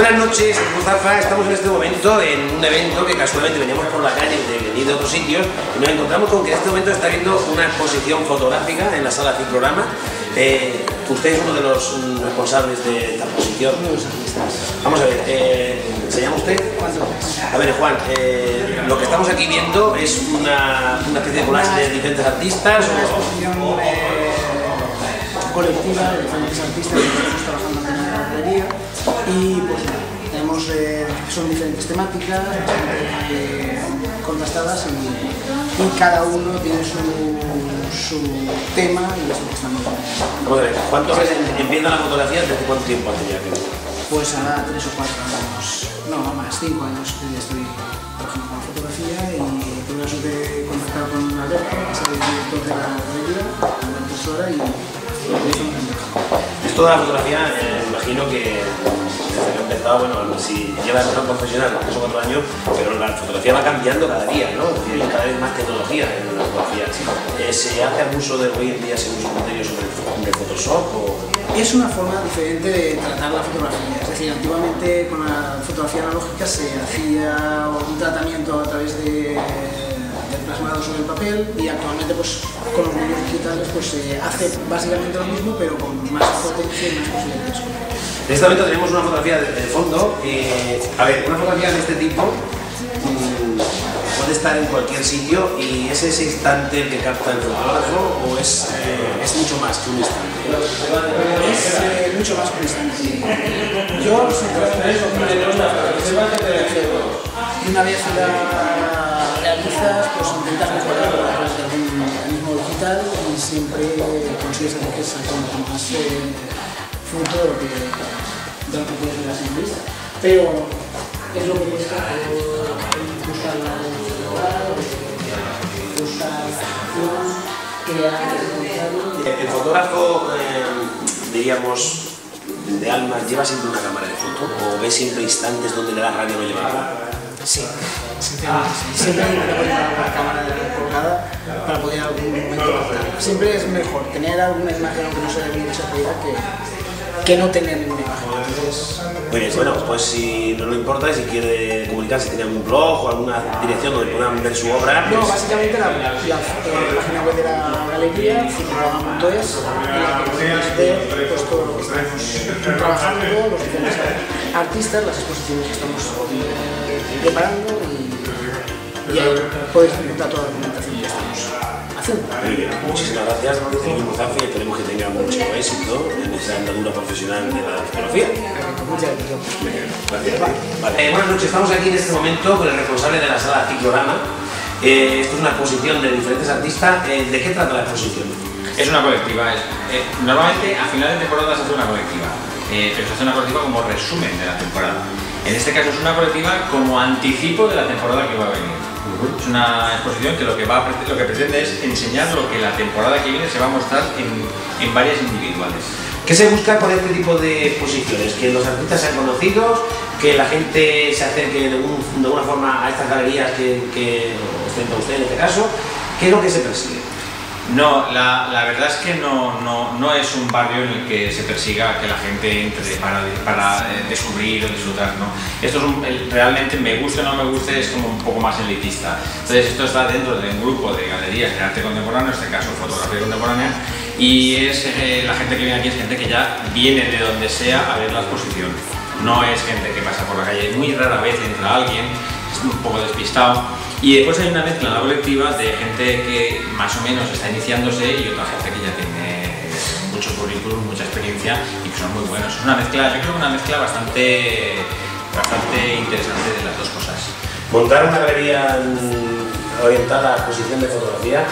Buenas noches, Mustafa. Estamos en este momento en un evento que casualmente veníamos por la calle de otros sitios y nos encontramos con que en este momento está habiendo una exposición fotográfica en la sala Ciclorama. Usted es uno de los responsables de esta exposición. Vamos a ver, ¿se llama usted? A ver, Juan, lo que estamos aquí viendo es una especie de collage de diferentes artistas. Una exposición colectiva de diferentes artistas que estamos trabajando en la galería y pues tenemos, son diferentes temáticas contrastadas y cada uno tiene su tema y es lo que estamos haciendo. Vamos a ver, ¿cuántos empieza la fotografía? ¿Desde cuánto tiempo hace ya? Pues hará 3 o 4 años, no más, 5 años que ya estoy trabajando con la fotografía y tuve la suerte de contactar con Alberto, que es el director de la galería, la impresora y esto de la fotografía, imagino que desde que he empezado, bueno, si lleva el plan profesional 3 o 4 años, pero la fotografía va cambiando cada día, ¿no? Hay cada vez más tecnología en la fotografía. ¿Se hace abuso de hoy en día según su criterio sobre Photoshop? Es una forma diferente de tratar la fotografía, es decir, antiguamente con la fotografía analógica se hacía un tratamiento a través de plasmado sobre el papel y actualmente pues con los medios digitales pues se hace básicamente lo mismo pero con más potencia y más posibilidades. En este momento tenemos una fotografía de fondo. A ver, una fotografía de este tipo puede estar en cualquier sitio y ¿es ese instante el que capta el fotógrafo o es mucho más que un instante? Es mucho más que un instante. Yo y una vez la realizas, pues intentas mejorarlo a través de algún mecanismo digital y siempre consigues hacer que saque mucho más fruto de lo que puedes ver así en vista. Pero es lo que cuesta buscar la realidad, buscar acción, crear. El fotógrafo, diríamos, de almas, ¿lleva siempre una cámara de foto o ve siempre instantes donde le da rabia no llevarla? Sí, siempre hay que poner una cámara colgada para poder algún momento captarla. Siempre es mejor tener alguna imagen aunque no sea de mucha calidad que no tener ninguna imagen. Entonces, muy bien, bueno, pues si no le importa, si quiere comunicarse, tiene algún blog o alguna dirección donde puedan ver su obra. No, básicamente la página web de la galería, ciclorama.es, en la que podéis ver pues, todo lo que estamos trabajando, los diferentes artistas, las exposiciones que estamos preparando y ahí podéis encontrar toda la documentación que estamos haciendo. Muy bien, muchísimas gracias, señor Mustafa, y esperemos que tenga mucho éxito en esa andadura profesional de la fotografía. Muchas gracias. Gracias. Vale. Buenas noches, estamos aquí en este momento con el responsable de la sala Ciclorama. Esto es una exposición de diferentes artistas. ¿De qué trata la exposición? Es una colectiva. Normalmente a final de temporada se hace una colectiva, pero se hace una colectiva como resumen de la temporada. En este caso es una colectiva como anticipo de la temporada que va a venir. Es una exposición que lo que pretende es enseñar lo que la temporada que viene se va a mostrar en varias individuales. ¿Qué se busca con este tipo de exposiciones? Que los artistas sean conocidos, que la gente se acerque de alguna forma a estas galerías que ostenta usted en este caso. ¿Qué es lo que se persigue? No, la verdad es que no es un barrio en el que se persiga que la gente entre para descubrir o disfrutar, ¿no? Esto es realmente, me guste o no me guste, es como un poco más elitista. Entonces esto está dentro de un grupo de galerías de arte contemporáneo, en este caso fotografía contemporánea, y es la gente que viene aquí es gente que ya viene de donde sea a ver la exposición. No es gente que pasa por la calle, muy rara vez entra alguien, es un poco despistado. Y después hay una mezcla en la colectiva de gente que más o menos está iniciándose y otra gente que ya tiene mucho currículum, mucha experiencia y que son muy buenos. Es una mezcla, yo creo que una mezcla bastante interesante de las dos cosas. Montar una galería orientada a la exposición de fotografía,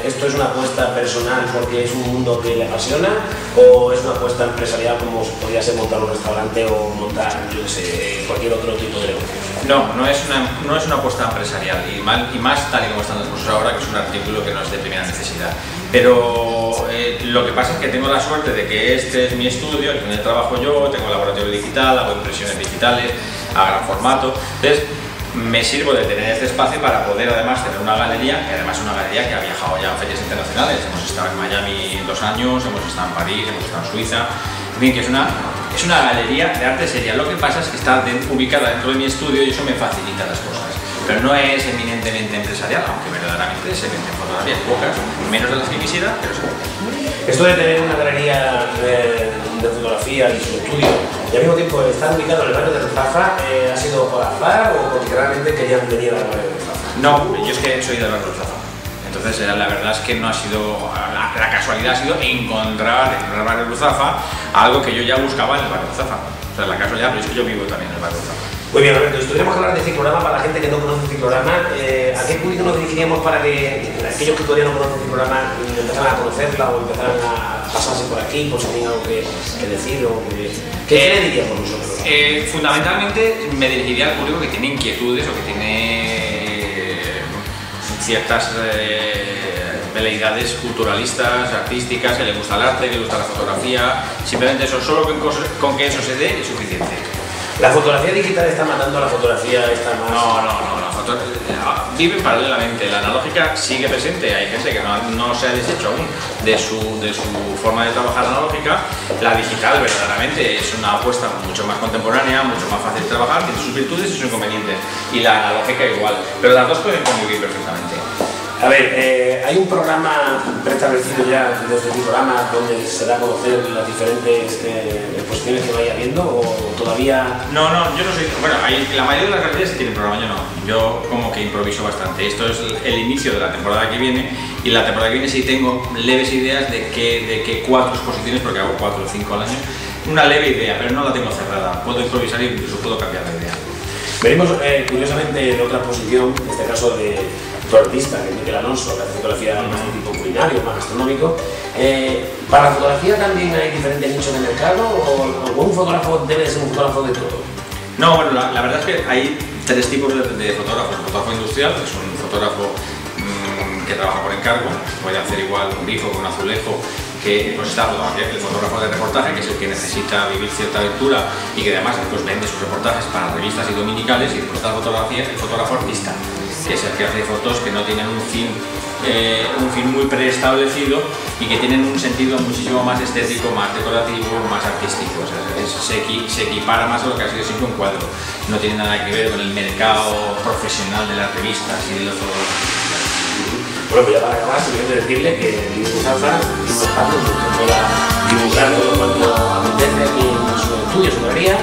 ¿esto es una apuesta personal porque es un mundo que le apasiona o es una apuesta empresarial como podría ser montar un restaurante o montar, yo qué sé, cualquier otro tipo de negocio? No es una apuesta empresarial y más tal y como están las cosas ahora, que es un artículo que no es de primera necesidad. Pero lo que pasa es que tengo la suerte de que este es mi estudio, en el trabajo yo, tengo laboratorio digital, hago impresiones digitales a gran formato. Entonces, me sirvo de tener este espacio para poder además tener una galería, que además es una galería que ha viajado ya a ferias internacionales. Hemos estado en Miami 2 años, hemos estado en París, hemos estado en Suiza. En fin, que es una galería de arte seria. Lo que pasa es que está ubicada dentro de mi estudio y eso me facilita las cosas. Pero no es eminentemente empresarial, aunque verdaderamente se venden fotografías pocas, menos de las que quisiera, pero se venden. Esto de tener una galería de fotografía y su estudio y al mismo tiempo estar ubicado en el barrio de Ruzafa, ¿ha sido por azar o porque realmente querían venir al barrio de Ruzafa? No, yo es que soy del barrio de Ruzafa. Entonces la verdad es que no ha sido, la casualidad ha sido encontrar en el barrio de Ruzafa algo que yo ya buscaba en el barrio de Ruzafa. O sea, la casualidad, pero es que yo vivo también en el barrio de Ruzafa. Muy bien, Alberto, si tuviéramos que hablar de ciclorama para la gente que no conoce el ciclorama, ¿a qué público nos dirigiríamos para que aquellos que todavía no conocen el ciclorama empezaran a conocerla o empezaran a pasarse por aquí, por si tienen algo que decir o ¿qué le diríamos nosotros? Fundamentalmente me dirigiría al público que tiene inquietudes o que tiene ciertas veleidades culturalistas, artísticas, que le gusta el arte, que le gusta la fotografía. Simplemente eso, solo con que eso se dé es suficiente. ¿La fotografía digital está matando a la fotografía esta más? No, vive paralelamente. La analógica sigue presente. Hay gente que no se ha deshecho aún de su forma de trabajar analógica. La digital verdaderamente es una apuesta mucho más contemporánea, mucho más fácil de trabajar, tiene sus virtudes y sus inconvenientes. Y la analógica igual. Pero las dos pueden convivir perfectamente. A ver, hay un programa preestablecido ya desde el programa donde se da a conocer las diferentes exposiciones que vaya habiendo o todavía... No, yo no soy... Bueno, la mayoría de las galerías tienen programa, yo no. Yo como que improviso bastante. Esto es el inicio de la temporada que viene y la temporada que viene sí tengo leves ideas de que 4 exposiciones, porque hago 4 o 5 al año, una leve idea, pero no la tengo cerrada. Puedo improvisar e incluso puedo cambiar de idea. Venimos curiosamente de otra exposición, en este caso de tu artista, que es Miquel Alonso, que hace fotografía más de tipo culinario, más gastronómico. ¿Para la fotografía también hay diferentes nichos de mercado o un fotógrafo debe de ser un fotógrafo de todo? No, bueno, la verdad es que hay 3 tipos de fotógrafos. El fotógrafo industrial, que es un fotógrafo que trabaja por encargo, puede hacer igual un grifo con un azulejo, que pues está el fotógrafo de reportaje, que es el que necesita vivir cierta aventura y que además pues, vende sus reportajes para revistas y dominicales, y después está el fotógrafo artista, que es el que hace fotos que no tienen un fin muy preestablecido y que tienen un sentido muchísimo más estético, más decorativo, más artístico. O sea, se equipara más a lo que ha sido siempre un cuadro. No tiene nada que ver con el mercado profesional de las revistas y de los fotógrafos. Bueno, pues ya para acabar, simplemente decirle que el Ruzafa es un espacio donde se pueda divulgar todo cuanto acontece aquí en su estudio, su galería.